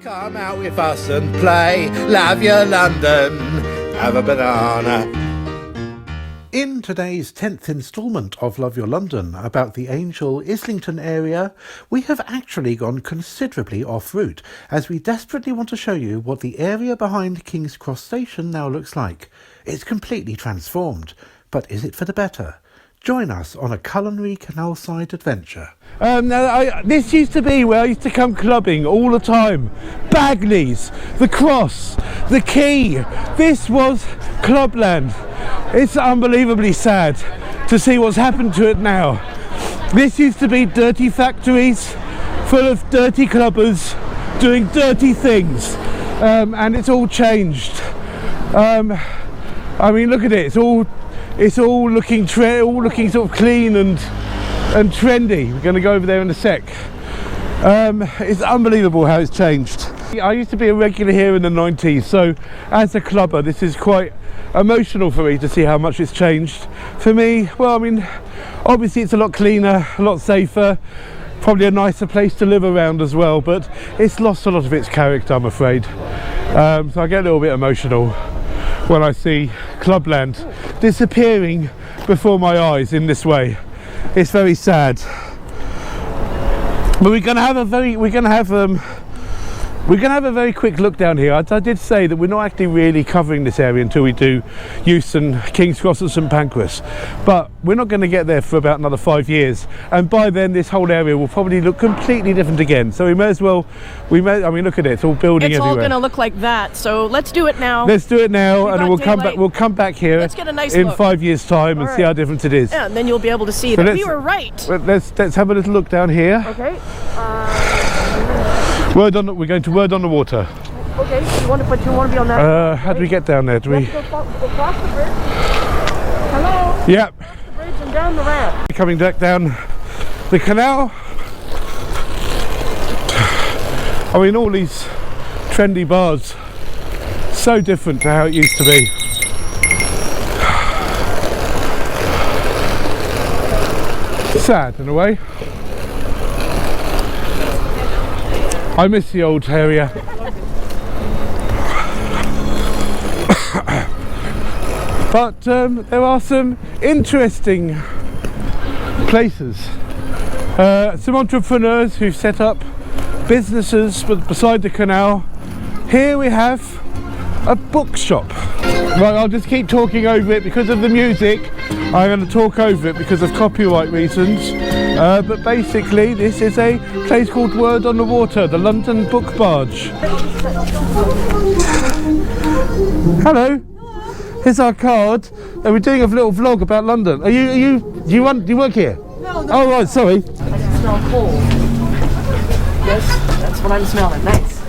Come out with us and play. Love your London. Have a banana. In today's 10th instalment of Love Your London about the Angel Islington area, we have actually gone considerably off-route as we desperately want to show you what the area behind King's Cross Station now looks like. It's completely transformed, but is it for the better? Join us on a culinary canal-side adventure. This used to be where I used to come clubbing all the time. Bagleys, the Cross, the Quay. This was clubland. It's unbelievably sad to see what's happened to it now. This used to be dirty factories full of dirty clubbers doing dirty things, and it's all changed. I mean, look at it. It's all looking sort of clean and trendy. We're going to go over there in a sec. It's unbelievable how it's changed. I used to be a regular here in the 90s, so as a clubber this is quite emotional for me to see how much it's changed. For me, well, I mean, obviously it's a lot cleaner, a lot safer, probably a nicer place to live around as well, but it's lost a lot of its character, I'm afraid. So I get a little bit emotional when I see clubland disappearing before my eyes in this way. It's very sad. But we're going to have a very quick look down here. I did say that we're not actually really covering this area until we do Euston, King's Cross and St Pancras, but we're not going to get there for about another 5 years, and by then this whole area will probably look completely different again. So we may as well, I mean, look at it, it's all building everywhere. It's all going to look like that, so let's do it now. Let's do it now, and we'll come back here. Let's get a nice in look. 5 years time and see how different it is. Yeah, and then you'll be able to see that we were right. Let's have a little look down here. Okay. We're going to Word on the Water. Okay, you want to be on that? How do we get down there? Do we? Go across the bridge. Hello? Yep. Across the bridge and down the ramp. Coming back down the canal. I mean, all these trendy bars, so different to how it used to be. Sad in a way. I miss the old area. But there are some interesting places. Some entrepreneurs who've set up businesses beside the canal. Here we have a bookshop. Right, I'll just keep talking over it because of the music. I'm going to talk over it because of copyright reasons. But basically this is a place called Word on the Water, the London Book Barge. Hello. Here's our card. We're doing a little vlog about London. Do you work here? No. Oh right, sorry. I can smell coal. Yes, that's what I'm smelling. Nice.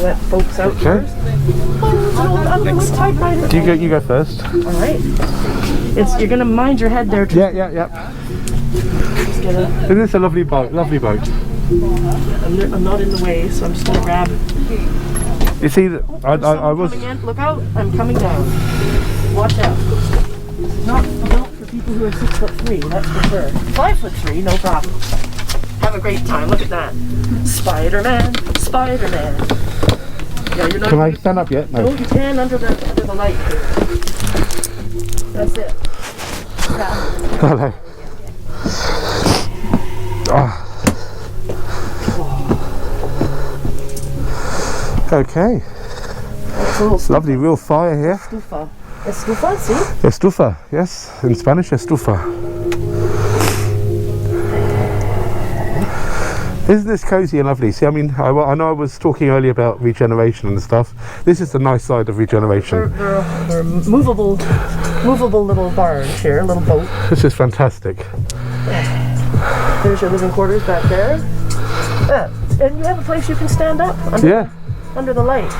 Let folks out first. You go first. All right. You're gonna mind your head there too. Yeah. Isn't this a lovely boat? Lovely boat. I'm not in the way, so I'm just gonna grab. You see that I was. Coming in. Look out! I'm coming down. Watch out. Not for people who are 6'3", that's for sure. 5'3", no problem. Have a great time. Look at that. Spider-Man. Yeah, you're not. Can I stand up yet? No, you can under the light. That's it. Hello. Okay. Lovely real fire here. Estufa. Estufa, see? Estufa, yes. In Spanish, estufa. Isn't this cosy and lovely? See, I mean, I know I was talking earlier about regeneration and stuff. This is the nice side of regeneration. They're movable little barge here, little boat. This is fantastic. There's your living quarters back there. And you have a place you can stand up under the light.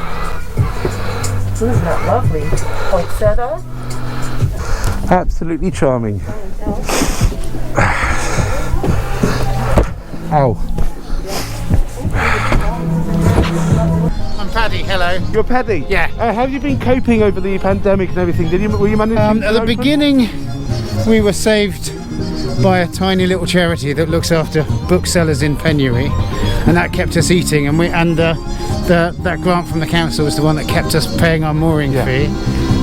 Isn't that lovely? Poinsettia. Absolutely charming. Ow. I'm Paddy, hello. You're Paddy? Yeah. How have you been coping over the pandemic and everything? Were you managing At the beginning, we were saved by a tiny little charity that looks after booksellers in penury, and that kept us eating. And that grant from the council was the one that kept us paying our mooring fee.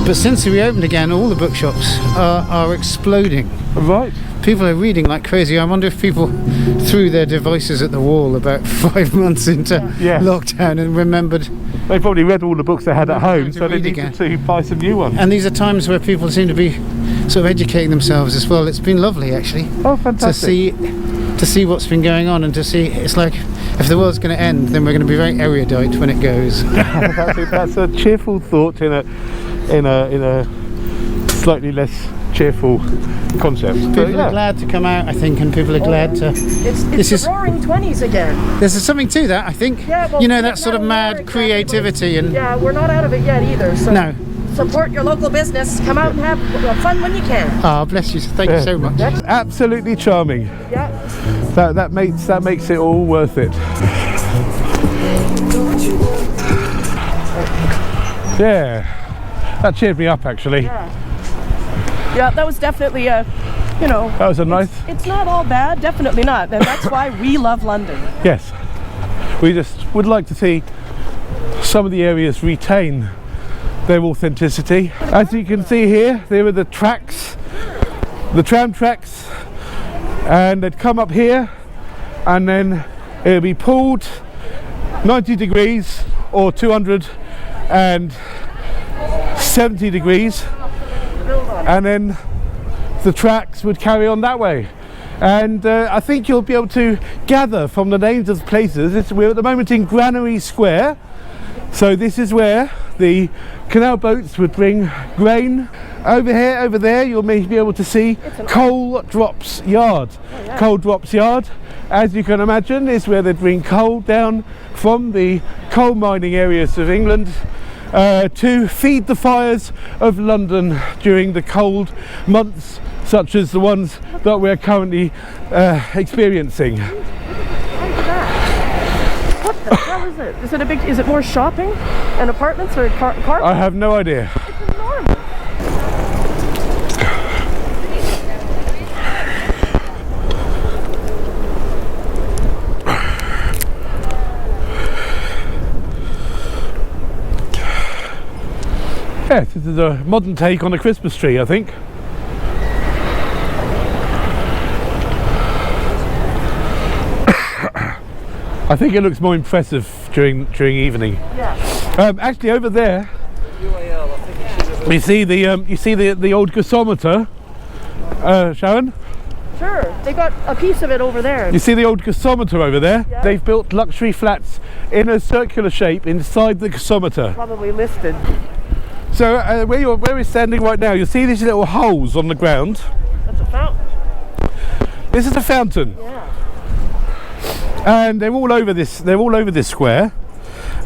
But since we opened again, all the bookshops are exploding. Right. People are reading like crazy. I wonder if people threw their devices at the wall about 5 months into lockdown and remembered. They probably read all the books they had at home, so they needed to buy some new ones. And these are times where people seem to be sort of educating themselves as well. It's been lovely, actually. Oh, fantastic. To see what's been going on, and to see, it's like if the world's going to end, then we're going to be very erudite when it goes. That's a cheerful thought in a slightly less cheerful concept. People are glad to come out, I think, and people are glad to. It's the roaring 20s again. There's something to that, I think. Yeah, well, you know, that sort of mad creativity and. Yeah, we're not out of it yet either. So no. Support your local business. Come out and have fun when you can. Oh, bless you. Thank you so much. Absolutely charming. Yeah. That makes it all worth it. Yeah. That cheered me up, actually. Yeah, that was definitely a, That was a nice. It's not all bad, definitely not, and that's why we love London. Yes. We just would like to see some of the areas retain their authenticity. As you can see here, there are the tracks, the tram tracks, and they'd come up here, and then it'll be pulled 90 degrees or 270 degrees, and then the tracks would carry on that way. And I think you'll be able to gather from the names of the places. We're at the moment in Granary Square, so this is where the canal boats would bring grain. Over here, over there, you'll maybe be able to see Coal Drops Yard. Coal Drops Yard, as you can imagine, is where they'd bring coal down from the coal mining areas of England to feed the fires of London during the cold months, such as the ones that we're currently experiencing. What the hell is it? Is it more shopping and apartments or cars? I have no idea. It's enormous. Yes, this is a modern take on a Christmas tree, I think. I think it looks more impressive during evening. Yeah. Actually, over there, you see the old gasometer, Sharon. Sure, they got a piece of it over there. You see the old gasometer over there? Yeah. They've built luxury flats in a circular shape inside the gasometer. Probably listed. So where we're standing right now, you'll see these little holes on the ground. That's a fountain. This is a fountain. Yeah. And they're all over this. They're all over this square.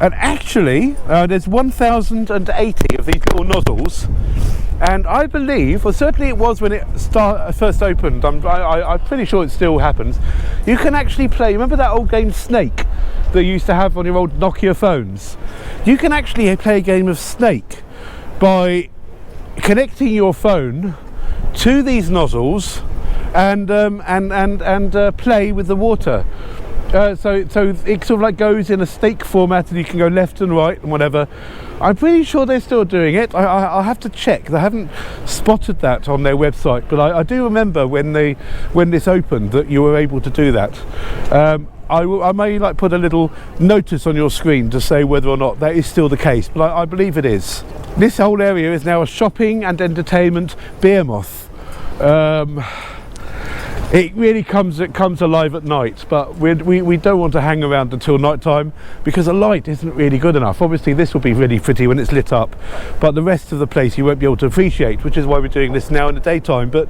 And actually, there's 1,080 of these little nozzles. And I believe, well, certainly it was when it first opened. I'm pretty sure it still happens. You can actually play. Remember that old game Snake that you used to have on your old Nokia phones? You can actually play a game of Snake by connecting your phone to these nozzles and play with the water. So it sort of like goes in a stake format, and you can go left and right and whatever. I'm pretty sure they're still doing it. I'll have to check. I haven't spotted that on their website, but I do remember when this opened that you were able to do that. I may put a little notice on your screen to say whether or not that is still the case, but I believe it is. This whole area is now a shopping and entertainment behemoth. It really comes alive at night, but we don't want to hang around until night time because the light isn't really good enough. Obviously this will be really pretty when it's lit up, but the rest of the place you won't be able to appreciate, which is why we're doing this now in the daytime. But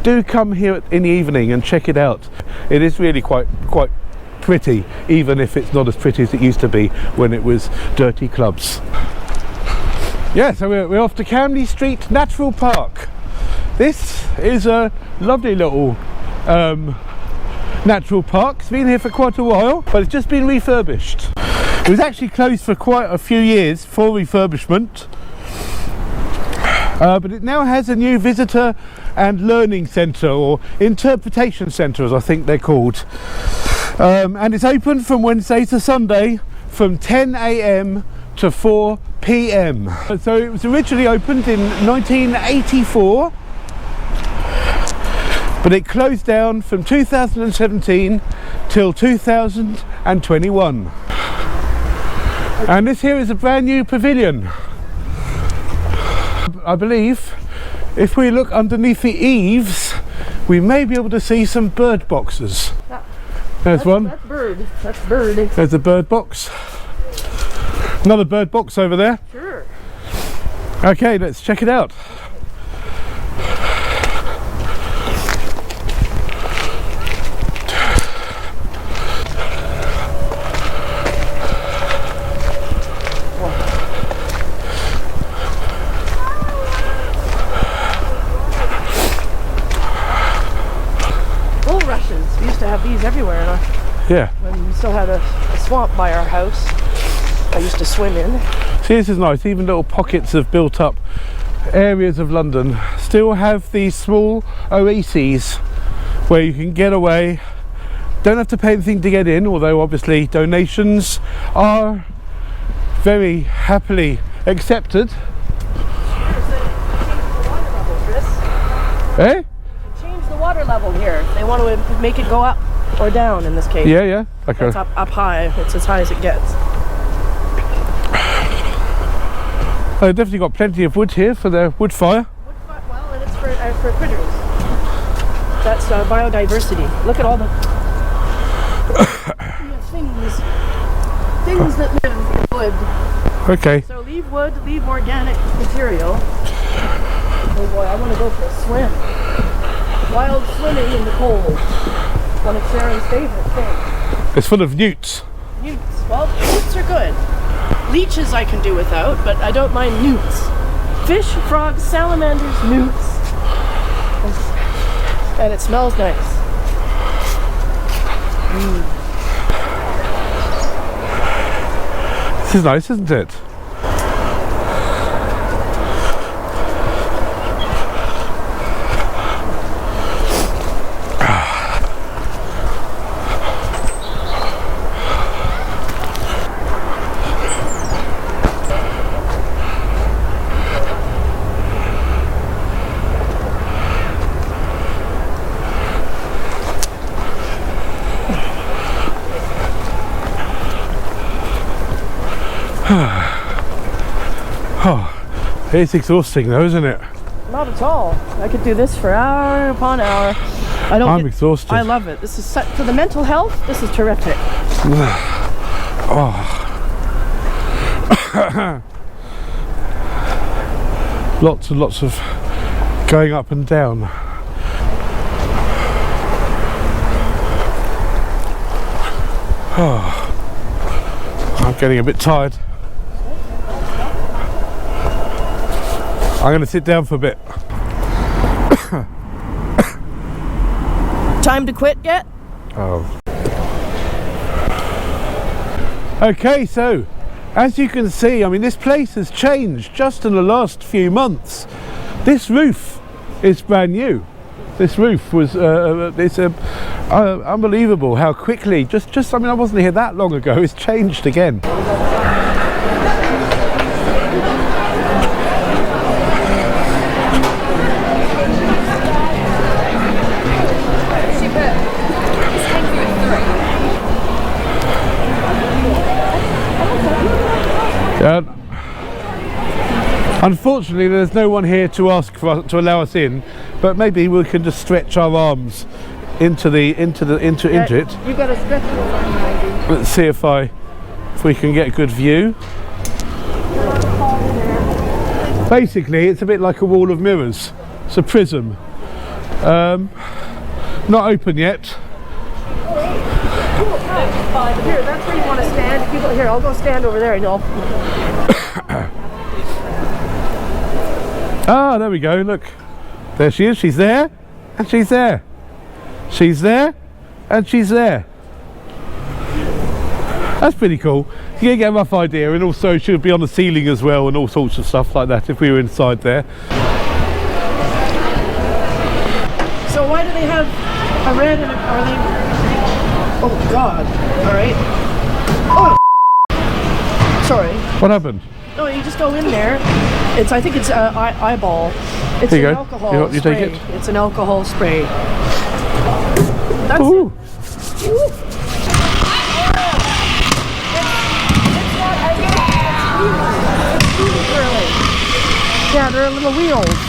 do come here in the evening and check it out. It is really quite pretty, even if it's not as pretty as it used to be when it was dirty clubs. Yeah, so we're off to Camley Street Natural Park. This is a lovely little natural park. It's been here for quite a while, but it's just been refurbished. It was actually closed for quite a few years for refurbishment, But it now has a new visitor and learning centre, or interpretation centre as I think they're called. And it's open from Wednesday to Sunday from 10 AM to 4 PM. So it was originally opened in 1984, but it closed down from 2017 till 2021. And this here is a brand new pavilion. I believe if we look underneath the eaves, we may be able to see some bird boxes. There's one. That's bird. That's bird. There's a bird box. Another bird box over there. Sure. Okay, let's check it out. Bulrushes. We used to have these everywhere in our, Yeah. when we still had a swamp by our house. I used to swim in. See, this is nice. Even little pockets of built up areas of London still have these small oases where you can get away. Don't have to pay anything to get in, although obviously donations are very happily accepted. Eh? Change the water level here. They want to make it go up or down in this case. Yeah, yeah. Okay. It's up high. It's as high as it gets. They've definitely got plenty of wood here for their wood fire. Well, and it's for critters. That's biodiversity. Look at all the things that live in wood. Okay. So leave wood, leave organic material. Oh boy, I want to go for a swim. Wild swimming in the cold. One of Sharon's favorite things. It's full of newts. Newts. Well, newts are good. Leeches I can do without, but I don't mind newts. Fish, frogs, salamanders, newts. And it smells nice. This is nice, isn't it? Oh, it's exhausting though, isn't it? Not at all. I could do this for hour upon hour. I'm exhausted. I love it. This is for the mental health. This is terrific. Oh. Lots and lots of going up and down. Oh. I'm getting a bit tired. I'm going to sit down for a bit. Time to quit yet? Oh. Okay, so as you can see, I mean, this place has changed just in the last few months. This roof is brand new. This roof was it's unbelievable how quickly, just I mean, I wasn't here that long ago, it's changed again. Unfortunately, there's no one here to ask for us, to allow us in, but maybe we can just stretch our arms into it. You've got to stretch your arms. Let's see if we can get a good view. Basically, it's a bit like a wall of mirrors. It's a prism. Not open yet. Here, that's where you want to stand. Here, I'll go stand over there and you'll... Ah, there we go, look. There she is, she's there, and she's there. She's there, and she's there. That's pretty cool. You can get a rough idea, and also she'll be on the ceiling as well, and all sorts of stuff like that if we were inside there. So why do they have a red and are they... Oh God, all right. Oh, sorry. What happened? No, you just go in there. I think it's eyeball. It's Here you an go. alcohol You spray. take it? It's an alcohol spray. That's Ooh. it. Ooh. It's really curly. Yeah, they're little wheels.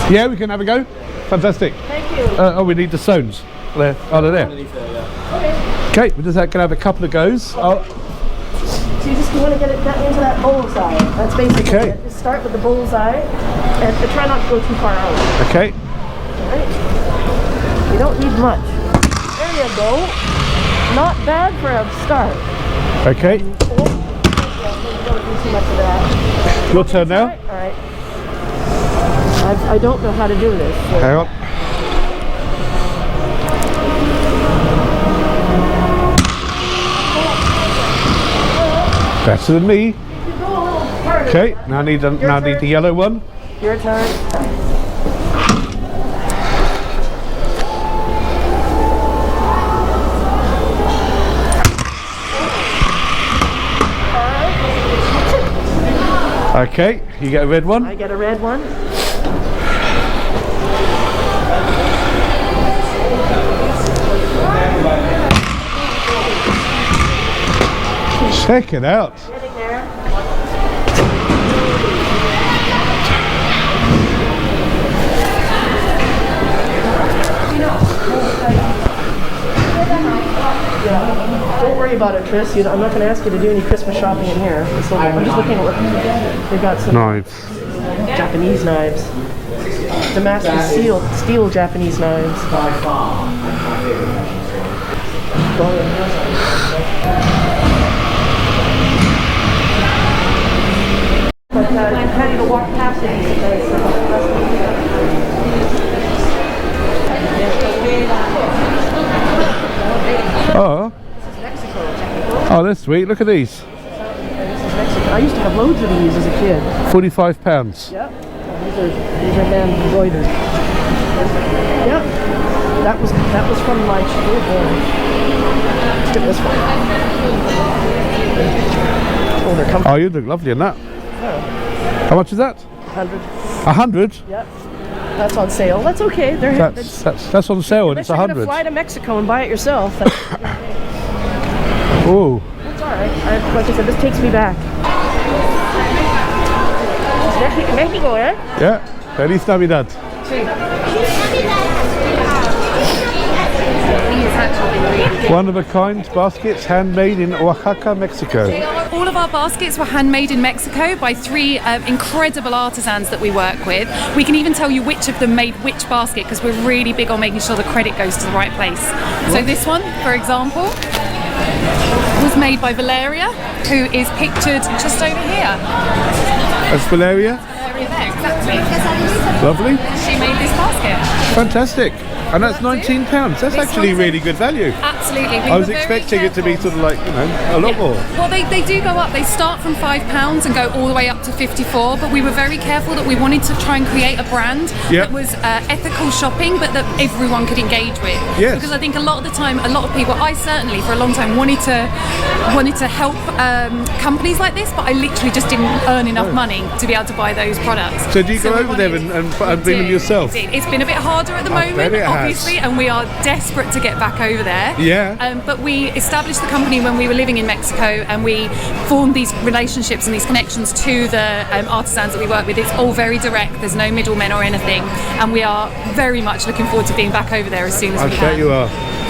Yeah, we can have a go. Fantastic. Thank you. Oh, we need the stones. There. Oh, they're there. Okay, we're just going to have a couple of goes. Oh, So you just want to get it into that bullseye. That's basically Okay. it. Just start with the bullseye and try not to go too far out. okay. Right? You don't need much. There you go. Not bad for a start. Okay. You don't need too much of that. Your turn now. All right. I don't know how to do this. So. Hang on. Better than me. Okay, now I need the yellow one. Your turn. Okay, you get a red one. I get a red one. Check it out. Getting there. Don't worry about it, Tris. I'm not going to ask you to do any Christmas shopping in here. So I'm just looking at what they've got. Some Knives. Japanese knives. Damascus steel Japanese knives. But I'm having to walk past it today. Oh. Oh, that's sweet. Look at these. I used to have loads of these as a kid. £45. Yep. These are hand embroidered. Yep. That was from my childhood. Look at this one. Oh, they're comfy. Oh, you look lovely in that. Yeah. How much is that? 100. 100? Yep. That's on sale. That's okay. That's on sale and it's Unless you're gonna 100. fly to Mexico and buy it yourself. Oh. That's all right. Like I said, this takes me back. It's Mexico, eh? Yeah. Feliz Navidad. One of a kind baskets handmade in Oaxaca, Mexico. All of our baskets were handmade in Mexico by 3 incredible artisans that we work with. We can even tell you which of them made which basket because we're really big on making sure the credit goes to the right place. So this one, for example, was made by Valeria, who is pictured just over here. That's Valeria. Valeria there, exactly. Lovely. She made this basket. Fantastic. And that's £19. That's actually really good value. Absolutely. I was expecting it to be sort of like, a lot more. Well, they do go up. They start from £5 and go all the way up to 54. But we were very careful that we wanted to try and create a brand that was ethical shopping, but that everyone could engage with. Yes. Because I think a lot of the time, a lot of people, I certainly for a long time wanted to help companies like this, but I literally just didn't earn enough money to be able to buy those products. So do you go we over there wanted- and bring them yourself? We did. It's been a bit harder at the I bet moment, it has. obviously, and we are desperate to get back over there. Yeah. But we established the company when we were living in Mexico, and we formed these relationships and these connections to the artisans that we work with. It's all very direct. There's no middlemen or anything, and we are very much looking forward to being back over there as soon as I we bet can. you are.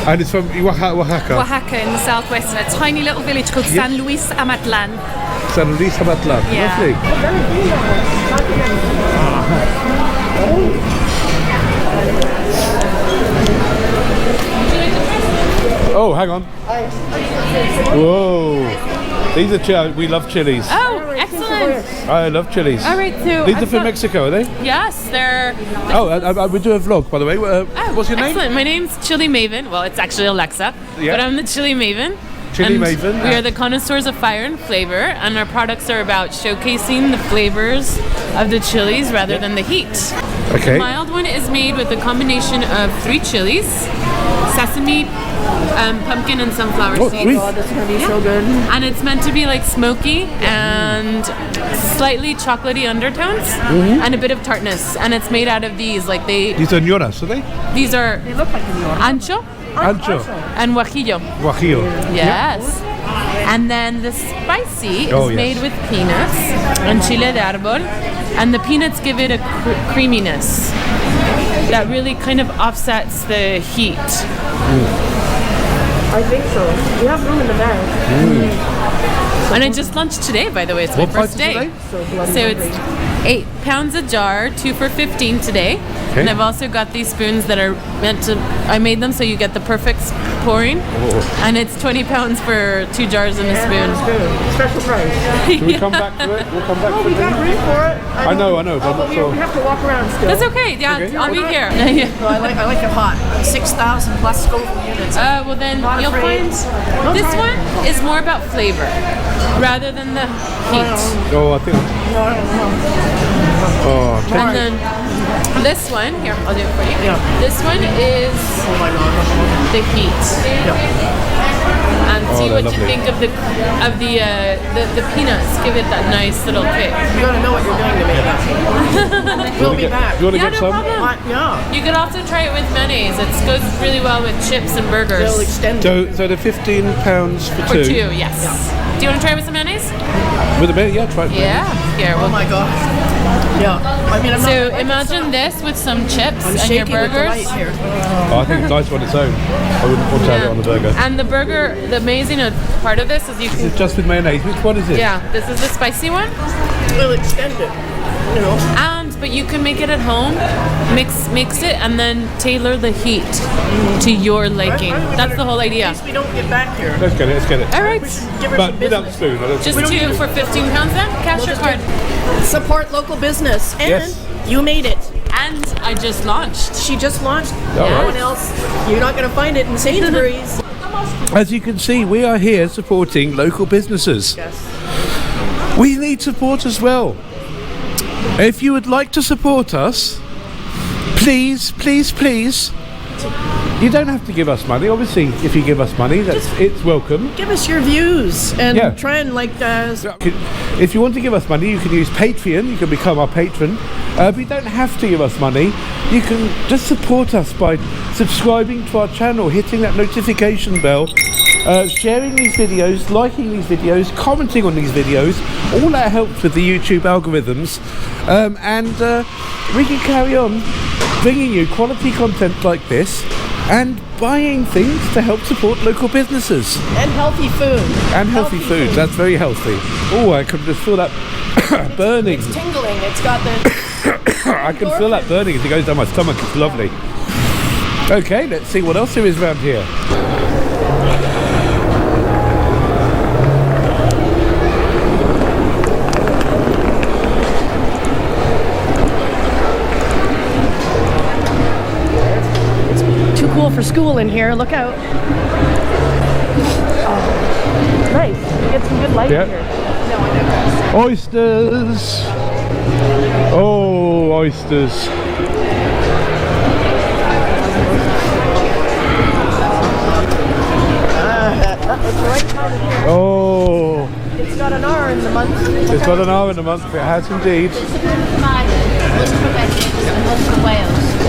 And it's from Oaxaca. Oaxaca in the southwest, in a tiny little village called San Luis Amatlán. San Luis Amatlán. Yeah. Lovely. Oh, hang on. Whoa. These are we love chilies. Oh, excellent. I love chilies. All right, so These are from Mexico, are they? Yes, they're. Oh, we do a vlog, by the way. What's your name? Excellent. My name's Chili Maven. Well, it's actually Alexa, but I'm the Chili Maven. Chili Maven. We are the connoisseurs of fire and flavor, and our products are about showcasing the flavors of the chilies rather than the heat. Okay. The mild one is made with a combination of 3 chilies, sesame, pumpkin, and sunflower seeds. Oh, this is gonna be so good. And it's meant to be like smoky and slightly chocolatey undertones and a bit of tartness. And it's made out of these, like These are ñoras, are they? These are They look like a ñora. ancho Ancho. and guajillo. Guajillo. Yes. And then the spicy is Oh, yes. made with peanuts and chile de árbol, and the peanuts give it a creaminess that really kind of offsets the heat. I think so. You have room in the bag. And I just launched today, by the way. It's my What price first is day. today? So it's £8 a jar, 2 for $15 today. Okay. And I've also got these spoons that are meant to. I made them so you get the perfect pouring, and it's £20 for 2 jars and a spoon. Special price. Can we come back to it? We'll come back to We it. got room for it. I know, but I'm But not we sure. have to walk around still. That's okay. Yeah, Okay. I'll be here. No, I like it hot. 6,000 plus Scoville units. Well, then Not you'll afraid. find this one is more about flavor rather than the heat. Oh, I think. Oh, And then this one, here, I'll do it for you. Yeah. This one is Oh my god. the heat. And see they're what you lovely. think of the peanuts. Give it that nice little kick. You gotta know what you're doing to make that. We'll be back. Do you want to Yeah, get no some? problem. Yeah. You could also try it with mayonnaise. It goes really well with chips and burgers. They'll extend it. So the £15 for For 2. 2, yes. Do you want to try it with some mayonnaise? With a bit, yeah, try it. Yeah. Here, Oh we'll my god. Yeah. I mean, I'm So not. imagine this with some chips I'm and your shaking with burgers. delight here. Oh, I think it's nice on its own. I wouldn't want to have it on the burger. And the burger, the amazing part of this is you can. It's just with mayonnaise. Which one is it? Yeah, this is the spicy one. We'll extend it. You know. But you can make it at home, mix it, and then tailor the heat to your liking. That's the whole In idea. case we don't get back here. Let's get it. Let's get it. All right, We should give her But some without the business. spoon. I don't just 2 for £15 then. Cash your card. Support local business. And Yes. you made it. And I just launched. She just launched. All No right. one else. You're not going to find it in Sainsbury's. As you can see, we are here supporting local businesses. Yes. We need support as well. If you would like to support us, please, please, please. You don't have to give us money. Obviously, if you give us money, it's welcome. Give us your views and Yeah. try and If you want to give us money, you can use Patreon. You can become our patron. But you don't have to give us money. You can just support us by subscribing to our channel, hitting that notification bell, sharing these videos, liking these videos, commenting on these videos. All that helps with the YouTube algorithms. And we can carry on bringing you quality content like this and buying things to help support local businesses. and healthy food. And healthy food. That's very healthy. Oh, I can just feel that burning. It's tingling. It's got the. I can feel that burning as it goes down my stomach. It's lovely. Okay, let's see what else there is around here. Too cool for school in here. Look out. Oh, nice. You get some good light Yeah. here. Oysters! Oh, oysters. It's the right time of year. Oh, It's got an R in the month. it's got an hour in a month. It has indeed.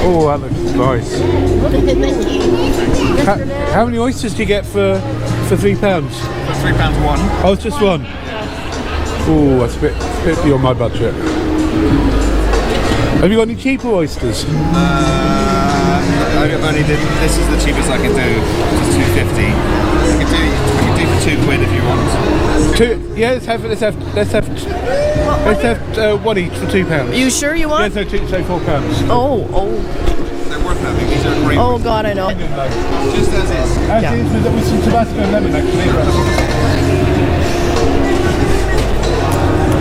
Oh, that looks nice. How many oysters do you get for £3? £3 one. Oh, it's just one. Oh, that's a bit beyond my budget. Have you got any cheaper oysters? I only did. This is the cheapest I can do. Which is £2.50. I can do for £2 if you want. Yeah, let's have one each for £2. You sure you Yeah, want? so £4. Oh. They're worth having. These are great. Oh God, I know. Just as is. As is with some Tabasco and lemon, actually.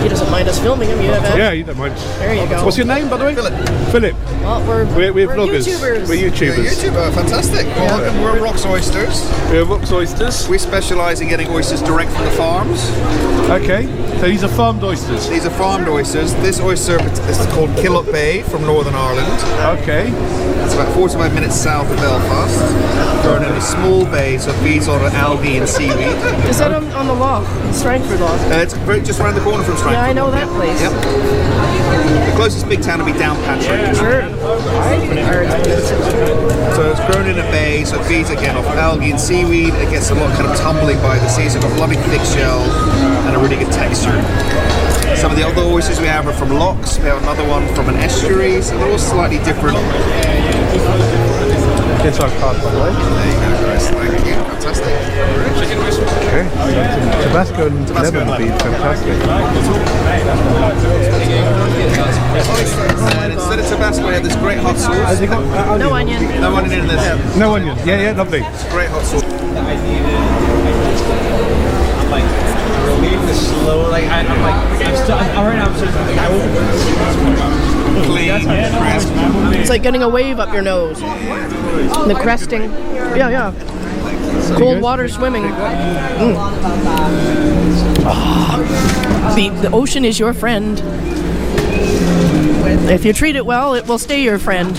He doesn't mind us filming him, you have Yeah, you don't mind. There you go. What's your name, by the way? Philip. Well, We're vloggers. YouTubers. We're YouTubers. YouTuber, fantastic. Well, we're Rocks Oysters. We're Rocks Oysters. We specialise in getting oysters direct from the farms. Okay, so these are farmed oysters. These are farmed oysters. This oyster is called Killough Bay from Northern Ireland. Okay. It's about 45 minutes south of Belfast. Grown in a small bay, so it feeds on algae and seaweed. Is that on the loch? Strangford Loch? It's just around the corner from Strangford. Yeah, I know that place. Yep. The closest big town will be Downpatrick. Sure. So it's grown in a bay, so it feeds again off algae and seaweed. It gets a lot kind of tumbling by the sea, so it's got a lovely thick shell and a really good texture. Some of the other oysters we have are from lochs. We have another one from an estuary, so they're all slightly different. It's our card, by the way. There you go, guys. Thank you. Fantastic. Okay. Tabasco and lemon would be fantastic. And instead of Tabasco, we have this great hot sauce. Has it got No onion. No onion in this. No onion. Yeah, lovely. It's a great hot sauce. Clean, crisp. It's like getting a wave up your nose. The cresting. Yeah. Cold water swimming. The ocean is your friend. If you treat it well, it will stay your friend.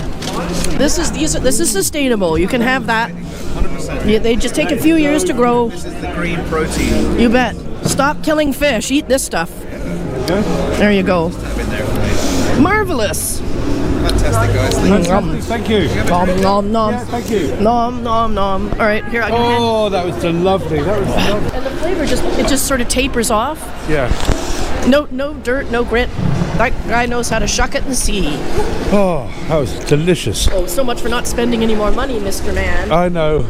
This is sustainable. You can have that. 100%. Yeah, they just take a few years to grow. This is the green protein. You bet. Stop killing fish. Eat this stuff. There you go. Marvelous. Fantastic, guys. Thank you. Nom nom nom. Yeah, thank you. Nom nom nom. All right, here I can. Oh, that was lovely. That was lovely. And the flavor just sort of tapers off. Yeah. No dirt, no grit. That guy knows how to shuck it and see. Oh, that was delicious. Oh, so much for not spending any more money, Mr. Man. I know.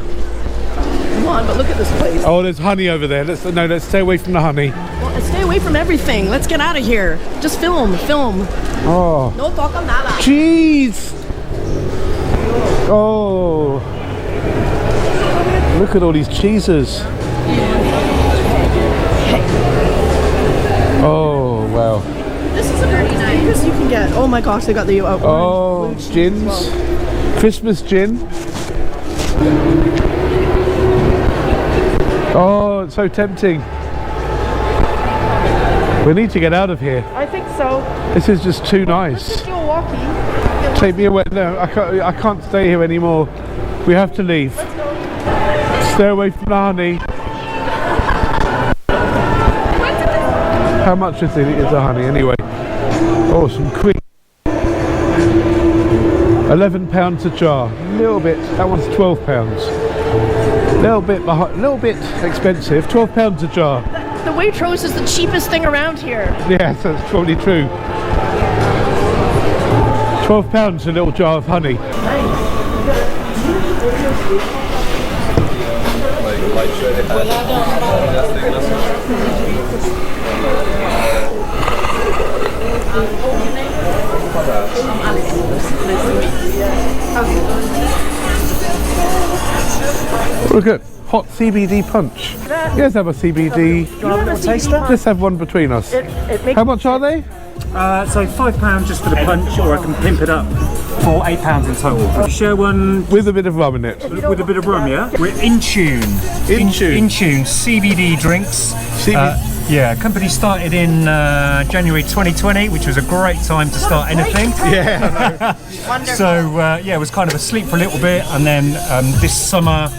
Come on, but look at this place. Oh, there's honey over there. Let's stay away from the honey. Well, stay away from everything. Let's get out of here. Just film. Oh. No toca nada. Cheese. Oh. Look at all these cheeses. Oh, wow. This is a very nice. You can get. Oh my gosh, they got the orange gins. as well. Christmas gin. Oh, it's so tempting. We need to get out of here. I think so. This is just too Let's nice. just do a walkie. Take me away. No, I can't stay here anymore. We have to leave. Stay away from the honey. How much is the honey anyway? Oh, some cream. £11 a jar. A little bit. That one's £12. Little bit expensive. £12 a jar. The Waitrose is the cheapest thing around here. Yeah, that's probably true. £12 a little jar of honey. Look at hot CBD punch. Yes, have a CBD. Let's have one between us. How much are they? So £5 just for the punch, or I can pimp it up for £8 in total. If you share one With a bit of rum in it. with a bit of rum, yeah? We're INTUNE. INTUNE CBD drinks. Yeah, company started in January 2020, which was a great time to start anything. Yeah. So yeah, it was kind of asleep for a little bit, and then this summer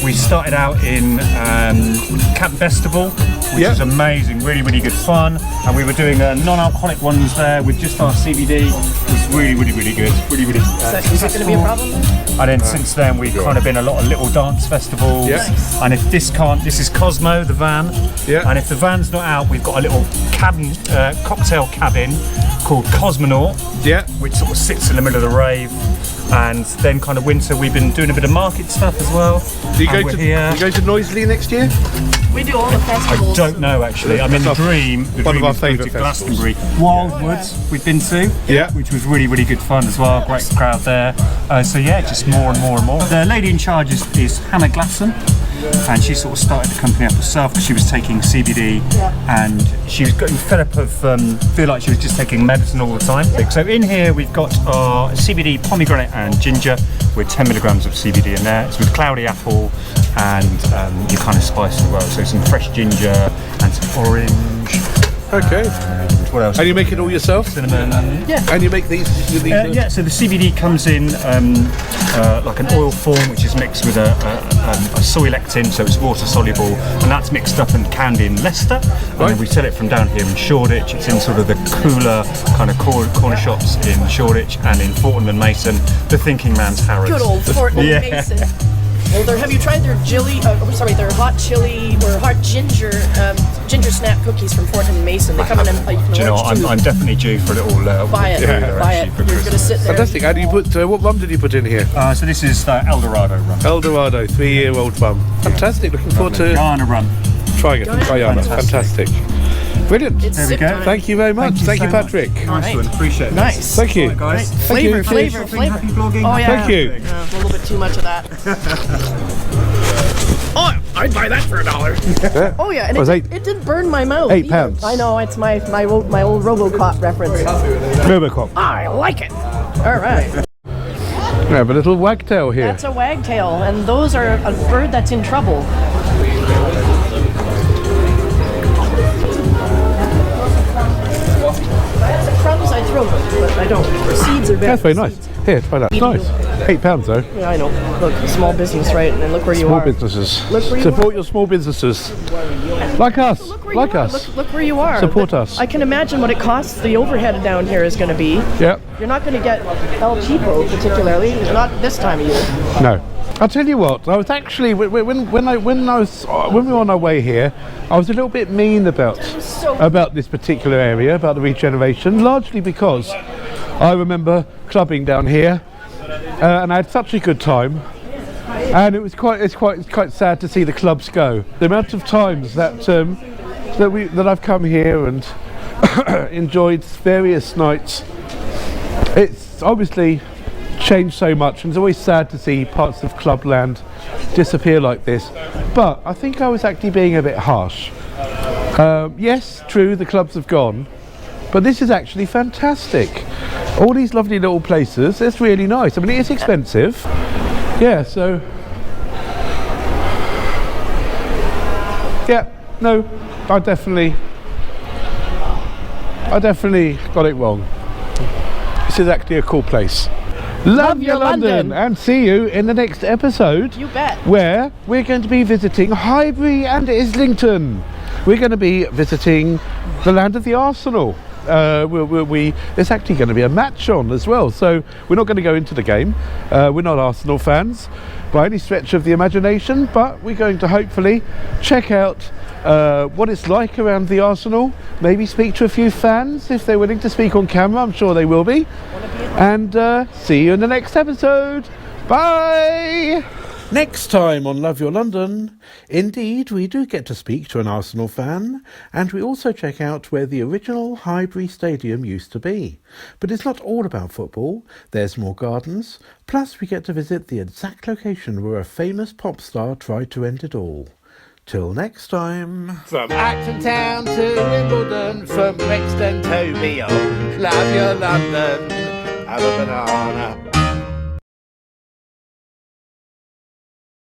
we started out in Camp Festival, which was amazing, really, really good fun. And we were doing non-alcoholic ones there with just our CBD. It was really, really, really good. Really, really Is that going to be a problem? And then since then we've kind of been a lot of little dance festivals. And if this is Cosmo, the van. And if the van's not out, we've got a little cabin, cocktail cabin called Cosmonaut. Which sort of sits in the middle of the rave. And then kind of winter we've been doing a bit of market stuff as well. Do you go to Noisley next year? We do all the festivals. I don't know actually. I mean, the dream one of our is to favourite festivals. Glastonbury. Wildwoods we've been to, which was really, really good fun as well. Great crowd there. So yeah, just more and more and more. The lady in charge is Hannah Glasson. and she sort of started the company up herself because she was taking CBD, and she was getting fed up of feel like she was just taking medicine all the time. So in here we've got our CBD pomegranate and ginger with 10 milligrams of CBD in there. It's with cloudy apple and your kind of spice as well. So some fresh ginger and some orange. Okay. What else? And you make it all yourself? Cinnamon. Yeah. And you make these? Yeah, so the CBD comes in like an oil form, which is mixed with a soy lectin, so it's water soluble, and that's mixed up and canned in Leicester. And then we sell it from down here in Shoreditch. It's in sort of the cooler kind of corner shops in Shoreditch and in Fortnum and Mason, the thinking man's Harrods. Good old Fortnum and Mason. Well, have you tried their their hot chili or hot ginger snap cookies from Fortnum and Mason? They come in an orange Do you know what? I'm definitely due for a little buy it. Buy it. You're going to sit there. Fantastic. And you put what rum did you put in here? So this is Eldorado rum. Eldorado, 3-year-old rum. Fantastic. Looking forward to Guyana rum. trying it. Guyana. Fantastic. Brilliant. There we go. Thank you very much. Thank you, so Patrick. Nice one. Appreciate it. Nice. Thank you. All right, guys. Thank you. Flavor. Happy blogging. Oh yeah. Thank you. A little bit too much of that. Oh, I'd buy that for $1. Oh yeah, and Was it didn't burn my mouth. £8. either. I know, it's my old RoboCop reference. Robocop. I like it. All right. We have a little wagtail here. That's a wagtail, and those are a bird that's in trouble. That's the crumbs I throw them, but I don't. The seeds are better. That's very nice. Here, try that. Nice. £8 though. Yeah, I know. Look, small business, right? And then look where you Small are. businesses. Look where you Support your small businesses. Like us. Look where Like you are. us. Look where you are. Support us. I can imagine what it costs. The overhead down here is going to be. Yep. You're not going to get El Cheapo particularly. Not this time of year. No. I'll tell you what. I was actually when we were on our way here, I was a little bit mean about this particular area, about the regeneration, largely because I remember clubbing down here, and I had such a good time. And it's quite sad to see the clubs go. The amount of times that I've come here and enjoyed various nights, it's obviously changed so much, and it's always sad to see parts of clubland disappear like this. But I think I was actually being a bit harsh. Yes, true, the clubs have gone, but this is actually fantastic. All these lovely little places, it's really nice. I mean, it's expensive. Yeah, so yeah, no, I definitely got it wrong. This is actually a cool place. Love your London, and see you in the next episode. You bet. Where we're going to be visiting Highbury and Islington. We're going to be visiting the land of the Arsenal. There's actually going to be a match on as well, so we're not going to go into the game. We're not Arsenal fans by any stretch of the imagination, but we're going to hopefully check out what it's like around the Arsenal, maybe speak to a few fans if they're willing to speak on camera. I'm sure they will be. And see you in the next episode. Bye! Next time on Love Your London, indeed, we do get to speak to an Arsenal fan, and we also check out where the original Highbury Stadium used to be. But it's not all about football, there's more gardens, plus we get to visit the exact location where a famous pop star tried to end it all. Till next time. From Acton Town to Wimbledon, from Brixton to beyond, love your London, have a banana.